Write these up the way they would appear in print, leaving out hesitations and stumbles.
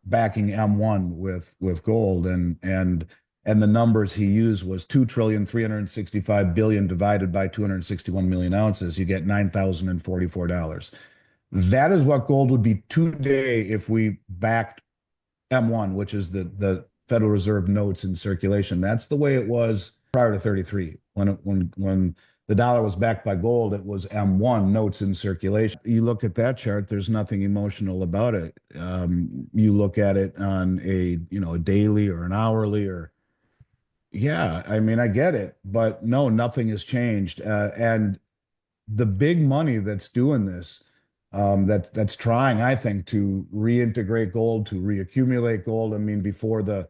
backing M1 with gold, and the numbers he used was 2,365,000,000,000 divided by 261 million ounces. You get $9,044. That is what gold would be today if we backed M1, which is the Federal Reserve notes in circulation. That's the way it was prior to 33. When the dollar was backed by gold, it was M1 notes in circulation. You look at that chart, there's nothing emotional about it. You look at it on a daily or an hourly or yeah, I mean, I get it, but no, nothing has changed. And the big money that's doing this, that's trying, I think, to reintegrate gold, to reaccumulate gold. I mean, before the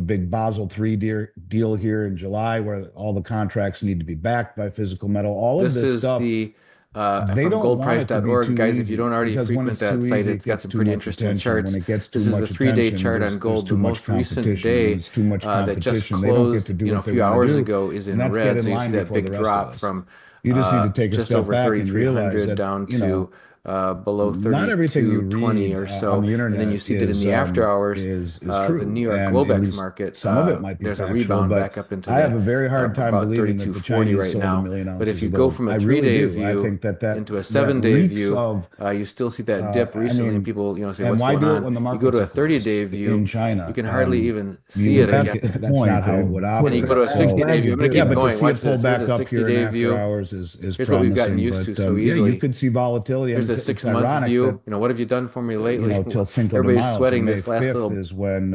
big Basel III deal here in July, where all the contracts need to be backed by physical metal, all of This this is stuff, the they from don't want it to be goldprice.org. too Guys, if you easy don't already because when frequent it's that too site, easy, it's it got gets some too pretty much interesting attention. When charts. it gets too This is the much 3-day attention, chart on there's gold. The too much most recent competition. When day it's too much that just competition, they don't get closed, to do a what they few want to hours do, ago is and in that's get red. in So you see line that before the big rest of drop us. from You just need to take a just step over back and realize 3,300 that, down to below not everything you 3,220 read or on so. the And then you internet see that in the after hours, is the New true, York and at Globex least market, some of it might be there's a factual. rebound But back up into I have the a very hard time about believing that the 3240 Chinese right sold a now. million But if ounces you of go gold. from a I really 3-day do. I view think that into a that 7-day reeks view, of. you still see that dip I recently, and mean, people, say, and what's why going do it on? when the You go to markets a are closed 30-day view, in you China? can hardly even see You it that's again. that's not how it would And then you go operate. to a So 60-day view. I'm going to yeah, keep but to going. see Watch it pull this. Here's back a up here in 60-day after view. hours is Here's what we've gotten promising. used to But so yeah, you easily. could see volatility, and Here's a it's 6-month ironic that view. What have you done for me lately? till Cinco de Everybody's Mayo, till sweating May this last 5th little. is when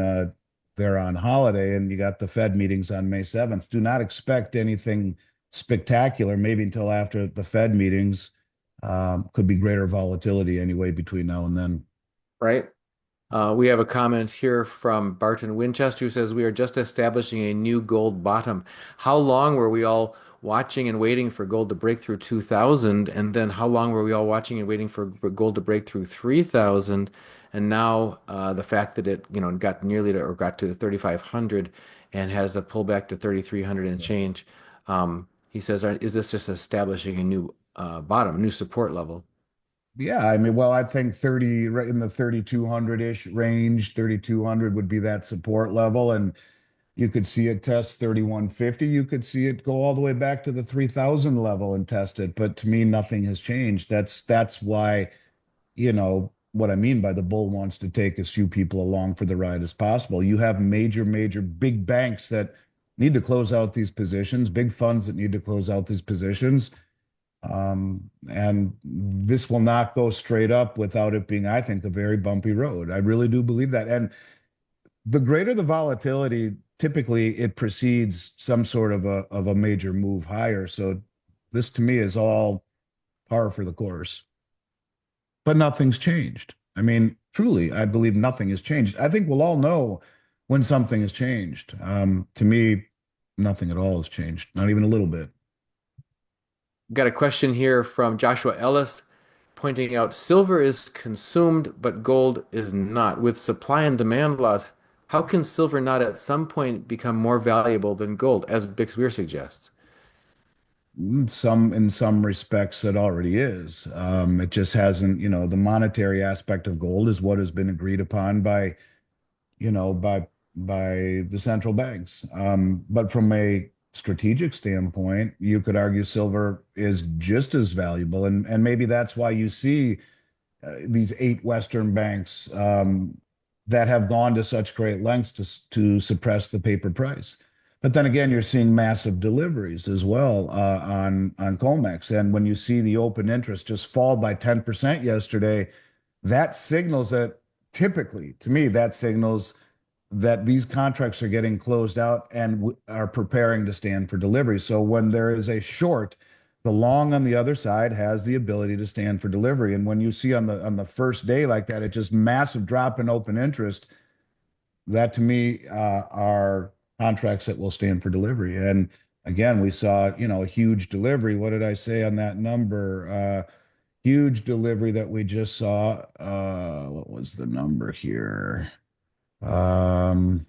they're on holiday, and you got the Fed meetings on May 7th. Do not expect anything spectacular, maybe until after the Fed meetings. Could be greater volatility anyway between now and then. Right? We have a comment here from Barton Winchester who says, we are just establishing a new gold bottom. How long were we all watching and waiting for gold to break through 2,000? And then how long were we all watching and waiting for gold to break through 3,000? And now the fact that it, got nearly to, or got to 3,500 and has a pullback to 3,300 and change. He says, is this just establishing a new bottom, new support level? Yeah, I mean, well, I think 30 right in the 3,200-ish range, 3,200 would be that support level. And you could see it test 3,150. You could see it go all the way back to the 3,000 level and test it. But to me, nothing has changed. That's why, what I mean by the bull wants to take as few people along for the ride as possible. You have major big banks that need to close out these positions, big funds that need to close out these positions. And this will not go straight up without it being, I think, a very bumpy road. I really do believe that. And the greater the volatility, typically it precedes some sort of a major move higher. So this to me is all par for the course. But nothing's changed. I mean, truly, I believe nothing has changed. I think we'll all know when something has changed. To me, nothing at all has changed, not even a little bit. Got a question here from Joshua Ellis pointing out silver is consumed, but gold is not. With supply and demand laws, how can silver not at some point become more valuable than gold, as Bixweir suggests? In some respects, it already is. It just hasn't, the monetary aspect of gold is what has been agreed upon by, you know, by the central banks. But from a strategic standpoint, you could argue silver is just as valuable, and maybe that's why you see these eight Western banks that have gone to such great lengths to suppress the paper price. But then again, you're seeing massive deliveries as well on COMEX. And when you see the open interest just fall by 10% yesterday, that signals that typically, to me, that signals that these contracts are getting closed out and are preparing to stand for delivery. So when there is a short, the long on the other side has the ability to stand for delivery. And when you see on the first day like that, it just massive drop in open interest, that to me are contracts that will stand for delivery. And again, we saw, a huge delivery. What did I say on that number? Huge delivery that we just saw. What was the number here? Um,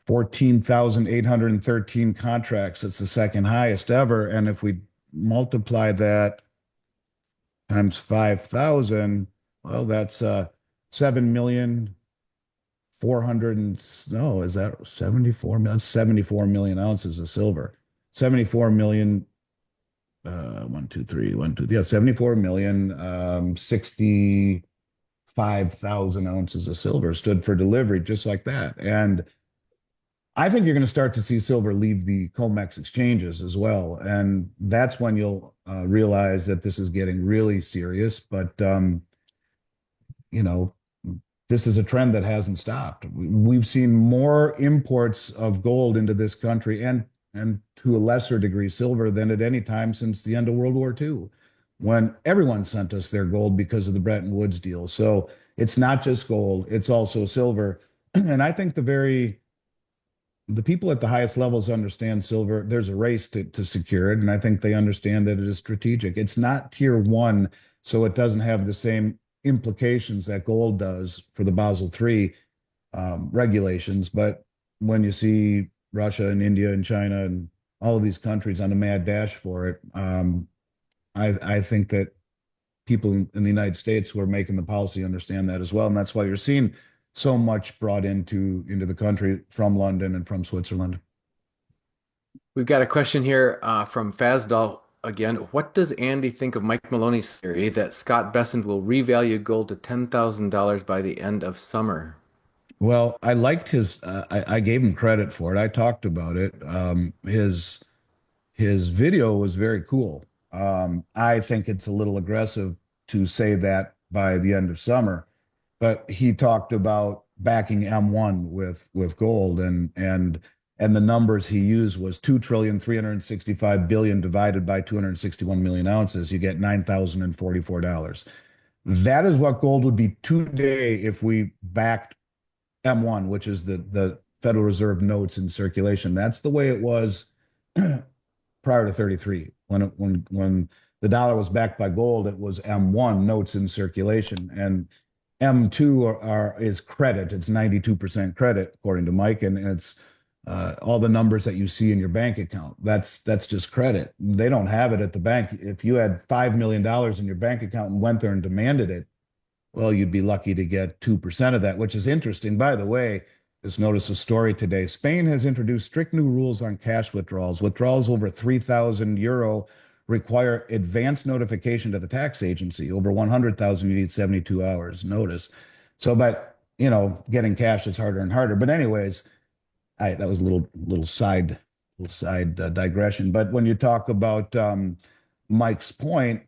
14,813 contracts. It's the second highest ever. And if we multiply that times 5,000, well, that's 7,400,000 and no, is that 74 million? 74 million ounces of silver. 74 million, one, two, three, one, two, yeah, 74 million, 65,000 ounces of silver stood for delivery just like that. And I think you're going to start to see silver leave the COMEX exchanges as well. And that's when you'll realize that this is getting really serious. But, you know, this is a trend that hasn't stopped. We've seen more imports of gold into this country and to a lesser degree silver than at any time since the end of World War II, when everyone sent us their gold because of the Bretton Woods deal. So it's not just gold, it's also silver. And I think the people at the highest levels understand silver. There's a race to secure it, and I think they understand that it is strategic. It's not tier one, so it doesn't have the same implications that gold does for the Basel III regulations. But when you see Russia and India and China and all of these countries on a mad dash for it, I think that people in the United States who are making the policy understand that as well, and that's why you're seeing so much brought into the country from London and from Switzerland. We've got a question here from Fazdal again. What does Andy think of Mike Maloney's theory that Scott Bessent will revalue gold to $10,000 by the end of summer? Well, I liked his. I gave him credit for it. I talked about it. His video was very cool. I think it's a little aggressive to say that by the end of summer, but he talked about backing M1 with gold and the numbers he used was 2,365,000,000,000 divided by 261 million ounces. You get $9,044. That is what gold would be today if we backed M1, which is the Federal Reserve notes in circulation. That's the way it was prior to 33. When the dollar was backed by gold, it was M1 notes in circulation, and M2 is credit. It's 92% credit, according to Mike, and it's all the numbers that you see in your bank account. That's just credit. They don't have it at the bank. If you had $5 million in your bank account and went there and demanded it, well, you'd be lucky to get 2% of that, which is interesting. By the way, just noticed a story today. Spain has introduced strict new rules on cash withdrawals. Withdrawals over 3,000 euro require advance notification to the tax agency. Over 100,000, you need 72 hours notice. So, but getting cash is harder and harder. But anyways, that was a little side digression. But when you talk about Mike's point,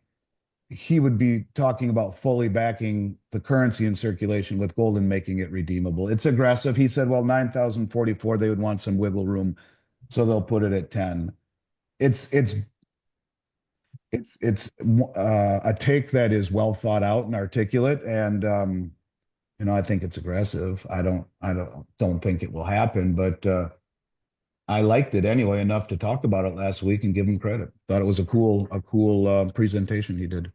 he would be talking about fully backing the currency in circulation with gold and making it redeemable. It's aggressive. He said, well, 9,044, they would want some wiggle room, so they'll put it at 10. It's a take that is well thought out and articulate, and I think it's aggressive. I don't think it will happen, but I liked it anyway enough to talk about it last week and give him credit. Thought it was a cool presentation he did.